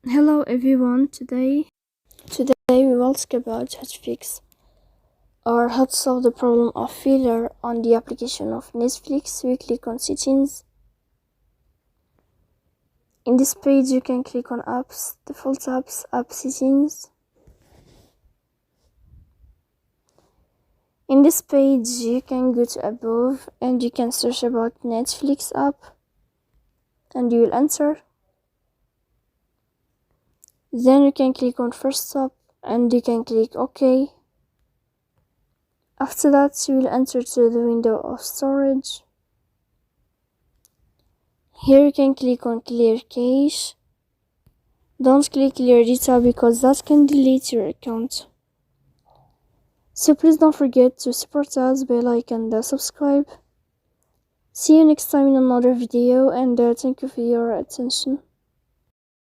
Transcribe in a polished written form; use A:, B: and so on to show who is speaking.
A: Hello everyone, today we will talk about how to fix or how to solve the problem of failure on the application of Netflix. We click on settings. In this page you can click on apps, default apps, app settings. In this page you can go to above and you can search about Netflix app and you will enter. Then you can click on first stop and you can click OK. After that you will enter to the window of storage. Here you can click on clear cache. Don't click clear data because that can delete your account. So please don't forget to support us by like and subscribe. See you next time in another video and thank you for your attention.